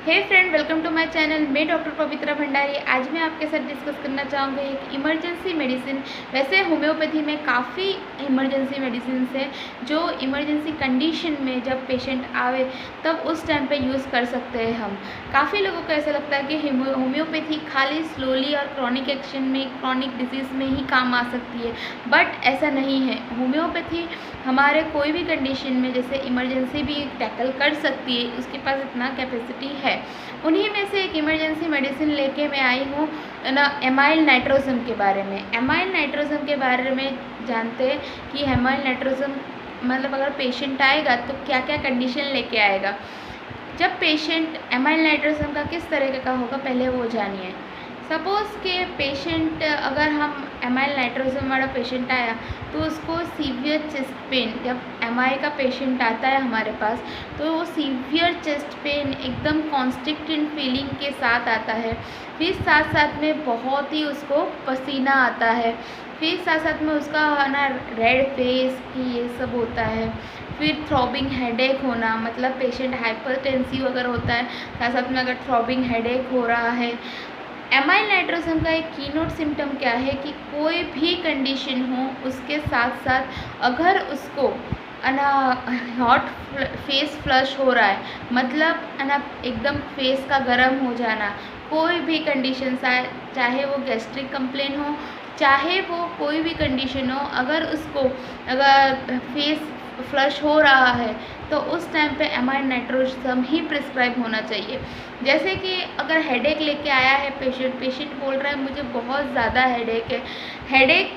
Hey friend, welcome to my channel. मैं doctor Pavitra Bhandari. आज मैं आपके साथ डिस्कस करना चाहूँगी एक इमरजेंसी मेडिसिन। वैसे होम्योपैथी में काफ़ी इमरजेंसी मेडिसिन है जो इमरजेंसी कंडीशन में जब पेशेंट आवे तब उस टाइम पे यूज़ कर सकते हैं हम। काफ़ी लोगों को ऐसा लगता है कि होम्योपैथी खाली स्लोली और क्रॉनिक एक्शन में, क्रॉनिक डिजीज़ में ही काम आ सकती है, बट ऐसा नहीं है। होम्योपैथी हमारे कोई भी कंडीशन में जैसे इमरजेंसी भी टैकल कर सकती है, उसके पास इतना कैपेसिटी है। उन्हीं में से एक इमरजेंसी मेडिसिन लेके मैं आई हूँ ना, एमाइल नाइट्रोज़म के बारे में। एमाइल नाइट्रोज़म के बारे में जानते हैं कि एमाइल नाइट्रोज़म मतलब अगर पेशेंट आएगा तो क्या क्या कंडीशन लेके आएगा। जब पेशेंट एमाइल नाइट्रोज़म का किस तरह का होगा पहले वो जानिए। सपोज़ के पेशेंट, अगर हम एमाइल नाइट्रोज़म वाला पेशेंट आया तो उसको सीवियर चेस्ट पेन, जब एमआई का पेशेंट आता है हमारे पास तो वो सीवियर चेस्ट पेन एकदम कॉन्स्टिक्टेंट फीलिंग के साथ आता है। फिर साथ साथ में बहुत ही उसको पसीना आता है। फिर साथ साथ में उसका ना रेड फेस की ये सब होता है। फिर थ्रॉबिंग हेडेक होना, मतलब पेशेंट हाइपरटेंसिव अगर होता है, साथ साथ में अगर थ्रॉबिंग हेडेक हो रहा है। एमाइल नाइट्रोज़म का एक कीनोट सिम्टम क्या है कि कोई भी कंडीशन हो उसके साथ साथ अगर उसको ना हॉट फेस फ्लश हो रहा है, मतलब ना एकदम फेस का गर्म हो जाना, कोई भी कंडीशन चाहे वो गैस्ट्रिक कंप्लेन हो, चाहे वो कोई भी कंडीशन हो, अगर उसको अगर फेस फ्लश हो रहा है तो उस टाइम पे एमाइल नाइट्रोज़म ही प्रिस्क्राइब होना चाहिए। जैसे कि अगर हेडेक लेके आया है पेशेंट बोल रहा है मुझे बहुत ज़्यादा हेडेक है। हेडेक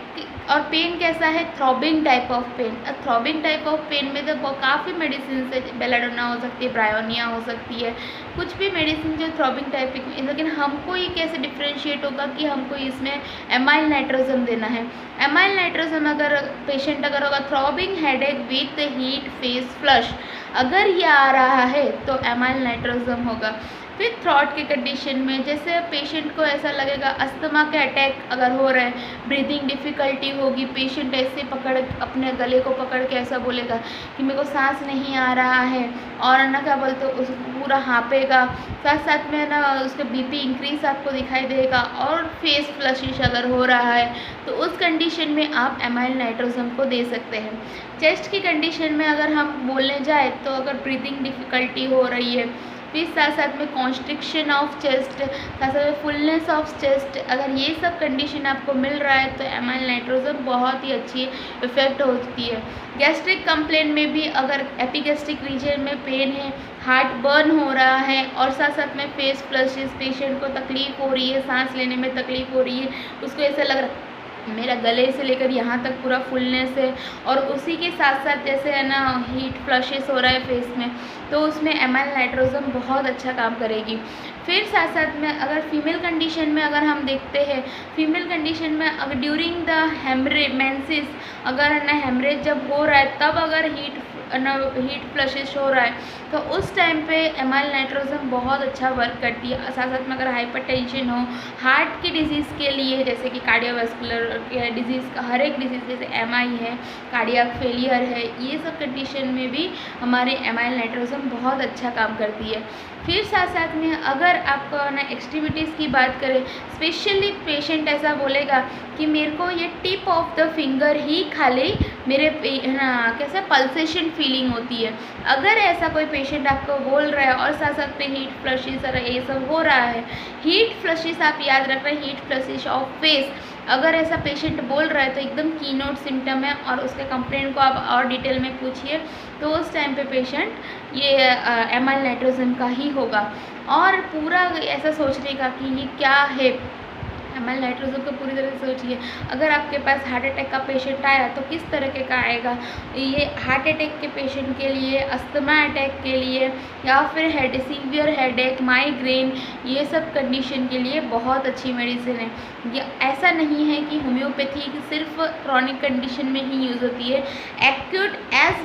और पेन कैसा है? Throbbing type of pain. Throbbing type of pain में तो काफ़ी मेडिसिन है, बेलाडोना हो सकती है, ब्रायोनिया हो सकती है, कुछ भी मेडिसिन जो थ्रॉबिंग टाइप की। लेकिन हमको ये कैसे डिफ्रेंशिएट होगा कि हमको इसमें एमाइल नाइट्रोज़म देना है। एमाइल नाइट्रोज़म अगर पेशेंट अगर होगा throbbing headache with heat face flush, अगर ये आ रहा है तो एमाइल नाइट्रोज़म होगा। फिर थ्रॉट की कंडीशन में जैसे पेशेंट को ऐसा लगेगा अस्थमा के अटैक अगर हो रहे हैं, ब्रीदिंग डिफ़िकल्टी होगी, पेशेंट ऐसे पकड़ अपने गले को पकड़ के ऐसा बोलेगा कि मेरे को सांस नहीं आ रहा है, और ना क्या बोलते उस पूरा हाँपेगा, साथ साथ में ना उसका बीपी इंक्रीज आपको दिखाई देगा, और फेस फ्लशिश अगर हो रहा है तो उस कंडीशन में आप एमाइल नाइट्रोज़म को दे सकते हैं। चेस्ट की कंडीशन में अगर हम बोलने जाए तो अगर ब्रीदिंग डिफ़िकल्टी हो रही है, फिर साथ साथ में कॉन्स्ट्रिक्शन ऑफ चेस्ट, साथ साथ में फुलनेस ऑफ चेस्ट, अगर ये सब कंडीशन आपको मिल रहा है तो एमाइल नाइट्रोज़म बहुत ही अच्छी इफ़ेक्ट होती है। गैस्ट्रिक कंप्लेन में भी अगर एपिगैस्ट्रिक रीजन में पेन है, हार्ट बर्न हो रहा है, और साथ साथ में फेस फ्लशेस, पेशेंट को तकलीफ़ हो रही है, सांस लेने में तकलीफ़ हो रही है, उसको ऐसा लग रहा है मेरा गले से लेकर यहाँ तक पूरा फुलनेस है, और उसी के साथ साथ जैसे है ना हीट फ्लशेस हो रहा है फेस में, तो उसमें एमाइल नाइट्रोज़म बहुत अच्छा काम करेगी। फिर साथ साथ में अगर फीमेल कंडीशन में अगर हम देखते हैं, फीमेल कंडीशन में अगर ड्यूरिंग द मेंसेस अगर है ना हेमरेज जब हो रहा है तब अगर हीट फ्लशेस हो रहा है तो उस टाइम पे एमाइल नाइट्रोज़म बहुत अच्छा वर्क करती है। साथ साथ में अगर हाइपरटेंशन हो, हार्ट की डिजीज़ के लिए जैसे कि कार्डियोवास्कुलर डिजीज़ का हर एक डिजीज़ जैसे एमआई है, कार्डियक फेलियर है, ये सब कंडीशन में भी हमारी एमाइल नाइट्रोज़म बहुत अच्छा काम करती है। फिर साथ साथ में अगर आपको ना एक्सट्रीमिटीज़ की बात करें, स्पेशली पेशेंट ऐसा बोलेगा कि मेरे को ये टिप ऑफ द फिंगर ही खाली मेरे ना कैसा पल्सेशन फीलिंग होती है। अगर ऐसा कोई पेशेंट आपको बोल रहा है और साथ साथ में हीट फ्लशिश और ये सब हो रहा है, हीट फ्लशिश आप याद रख रहे हैं, हीट फ्लशिश ऑफ फेस, अगर ऐसा पेशेंट बोल रहा है तो एकदम कीनोट सिम्टम है, और उसके कंप्लेंट को आप और डिटेल में पूछिए तो उस टाइम पे पेशेंट ये एमाइल नाइट्रोज़म का ही होगा। और पूरा ऐसा सोचने का कि ये क्या है, एमाइल नाइट्रोज़म को पूरी तरह से सोचिए। अगर आपके पास हार्ट अटैक का पेशेंट आया तो किस तरह के का आएगा, ये हार्ट अटैक के पेशेंट के लिए, अस्थमा अटैक के लिए, या फिर सीवियर हेडेक, माइग्रेन, ये सब कंडीशन के लिए बहुत अच्छी मेडिसिन है। ये ऐसा नहीं है कि होम्योपैथी सिर्फ क्रॉनिक कंडीशन में ही यूज़ होती है, एक्यूट एज वेल